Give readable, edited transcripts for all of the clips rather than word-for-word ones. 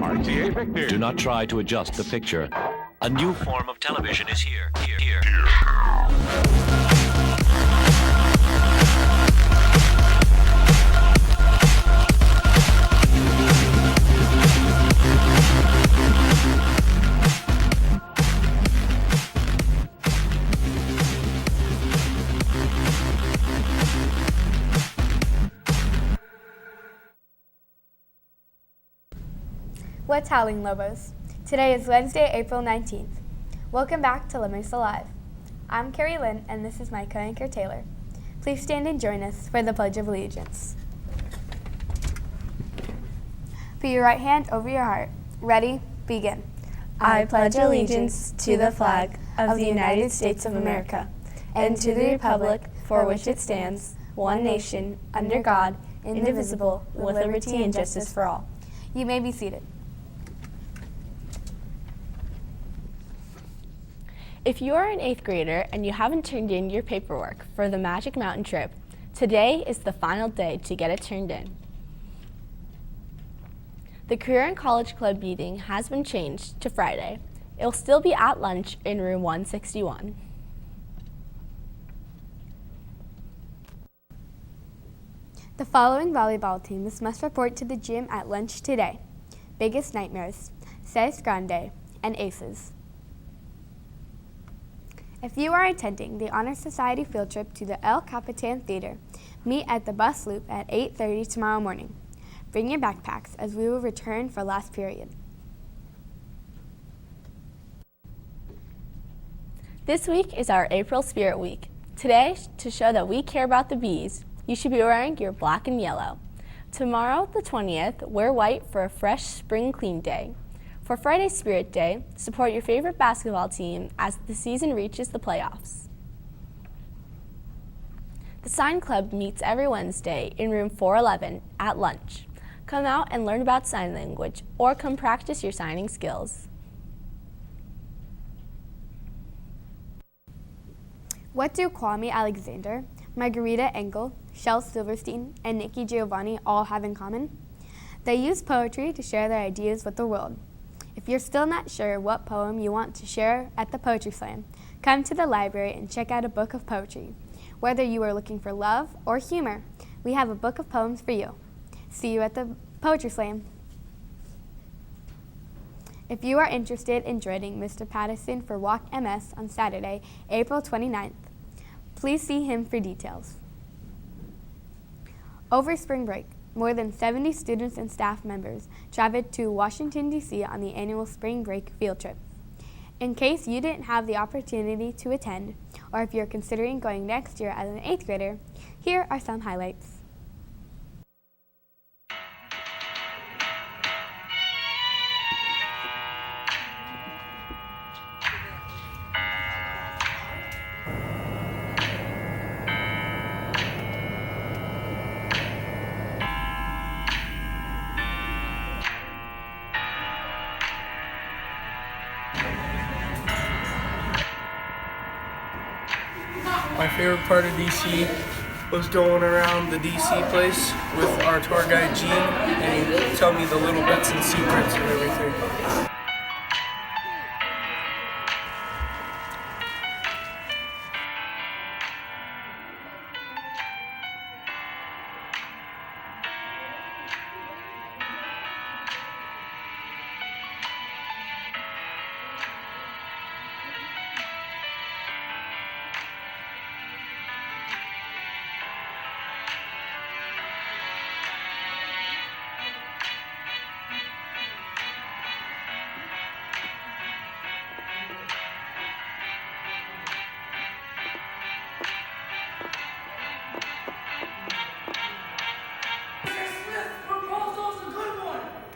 RCA Victor. Do not try to adjust the picture. A new form of television is here. What's howling, Lobos? Today is Wednesday, April 19th. Welcome back to La Mesa Live. I'm Carrie Lynn, and this is my co-anchor Taylor. Please stand and join us for the Pledge of Allegiance. Put your right hand over your heart. Ready? Begin. I pledge allegiance to the flag of the United States of America and to the republic for which it stands, one nation, under God, indivisible, with liberty and justice for all. You may be seated. If you are an 8th grader and you haven't turned in your paperwork for the Magic Mountain trip, today is the final day to get it turned in. The Career and College Club meeting has been changed to Friday. It will still be at lunch in room 161. The following volleyball teams must report to the gym at lunch today: Biggest Nightmares, Ces Grande, and Aces. If you are attending the Honor Society field trip to the El Capitan Theater, meet at the bus loop at 8:30 tomorrow morning. Bring your backpacks as we will return for last period. This week is our April Spirit Week. Today, to show that we care about the bees, you should be wearing your black and yellow. Tomorrow, the 20th, wear white for a fresh spring clean day. For Friday's Spirit Day, support your favorite basketball team as the season reaches the playoffs. The Sign Club meets every Wednesday in room 411 at lunch. Come out and learn about sign language or come practice your signing skills. What do Kwame Alexander, Margarita Engel, Shel Silverstein, and Nikki Giovanni all have in common? They use poetry to share their ideas with the world. If you're still not sure what poem you want to share at the Poetry Slam, come to the library and check out a book of poetry. Whether you are looking for love or humor, we have a book of poems for you. See you at the Poetry Slam. If you are interested in joining Mr. Patterson for Walk MS on Saturday, April 29th, please see him for details. Over spring break, more than 70 students and staff members traveled to Washington, D.C. on the annual spring break field trip. In case you didn't have the opportunity to attend, or if you're considering going next year as an 8th grader, here are some highlights. My favorite part of DC was going around the DC place with our tour guide Gene, and he'd tell me the little bits and secrets and everything.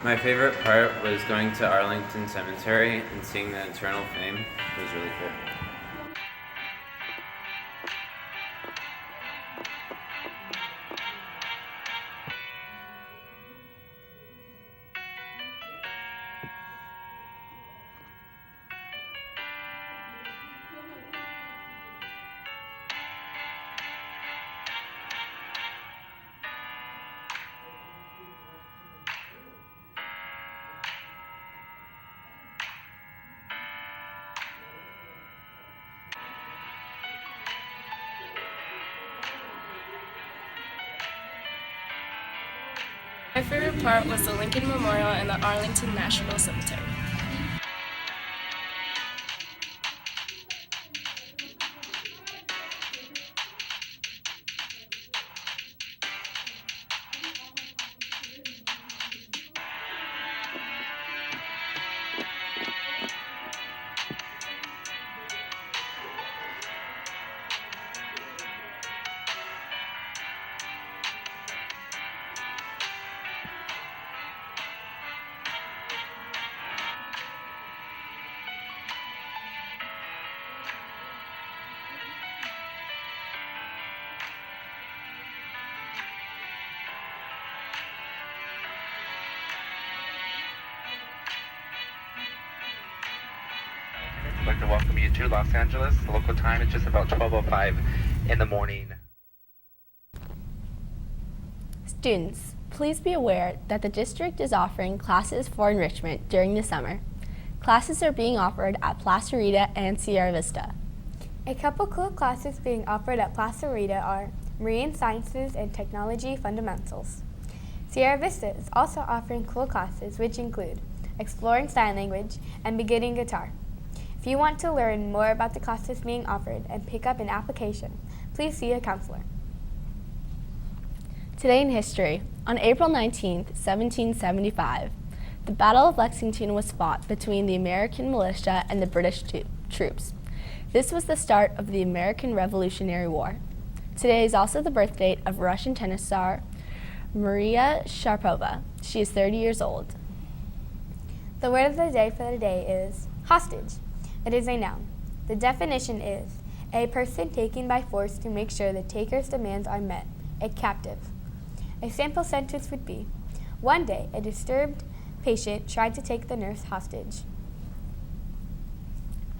My favorite part was going to Arlington Cemetery and seeing the eternal flame. It was really cool. My favorite part was the Lincoln Memorial and the Arlington National Cemetery. I'd like to welcome you to Los Angeles. The local time is just about 12:05 in the morning. Students, please be aware that the district is offering classes for enrichment during the summer. Classes are being offered at Plaza Rita and Sierra Vista. A couple cool classes being offered at Plaza Rita are Marine Sciences and Technology Fundamentals. Sierra Vista is also offering cool classes which include Exploring Sign Language and Beginning Guitar. If you want to learn more about the classes being offered and pick up an application, please see a counselor. Today in history, on April 19, 1775, the Battle of Lexington was fought between the American militia and the British troops. This was the start of the American Revolutionary War. Today is also the birth date of Russian tennis star Maria Sharapova. She is 30 years old. The word of the day for the day is hostage. It is a noun. The definition is a person taken by force to make sure the taker's demands are met, a captive. A sample sentence would be, one day a disturbed patient tried to take the nurse hostage.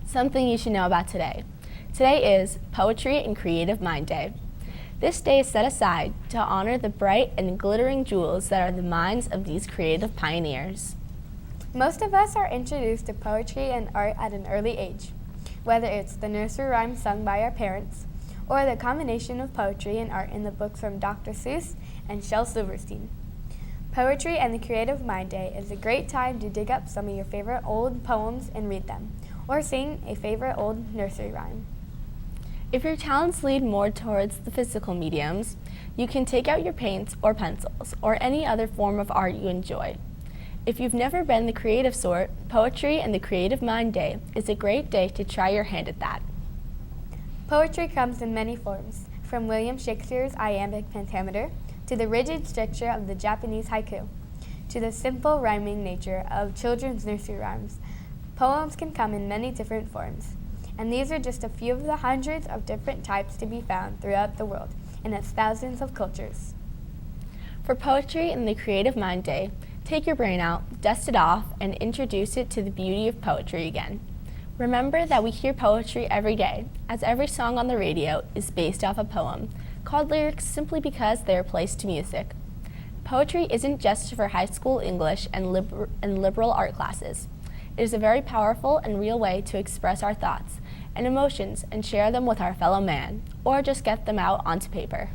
Something you should know about today. Today is Poetry and Creative Mind Day. This day is set aside to honor the bright and glittering jewels that are the minds of these creative pioneers. Most of us are introduced to poetry and art at an early age, whether it's the nursery rhymes sung by our parents or the combination of poetry and art in the books from Dr. Seuss and Shel Silverstein. Poetry and the Creative Mind Day is a great time to dig up some of your favorite old poems and read them, or sing a favorite old nursery rhyme. If your talents lead more towards the physical mediums, you can take out your paints or pencils or any other form of art you enjoy. If you've never been the creative sort, Poetry and the Creative Mind Day is a great day to try your hand at that. Poetry comes in many forms, from William Shakespeare's iambic pentameter to the rigid structure of the Japanese haiku, to the simple rhyming nature of children's nursery rhymes. Poems can come in many different forms, and these are just a few of the hundreds of different types to be found throughout the world in its thousands of cultures. For Poetry and the Creative Mind Day, take your brain out, dust it off, and introduce it to the beauty of poetry again. Remember that we hear poetry every day, as every song on the radio is based off a poem, called lyrics simply because they are placed to music. Poetry isn't just for high school English and liberal art classes. It is a very powerful and real way to express our thoughts and emotions and share them with our fellow man, or just get them out onto paper.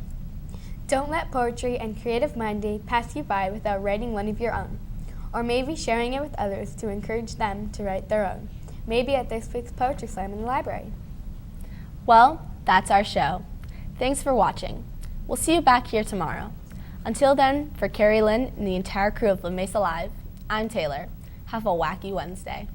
Don't let Poetry and Creative Mind Day pass you by without writing one of your own, or maybe sharing it with others to encourage them to write their own, maybe at this week's Poetry Slam in the library. Well, that's our show. Thanks for watching. We'll see you back here tomorrow. Until then, for Carrie Lynn and the entire crew of La Mesa Live, I'm Taylor. Have a wacky Wednesday.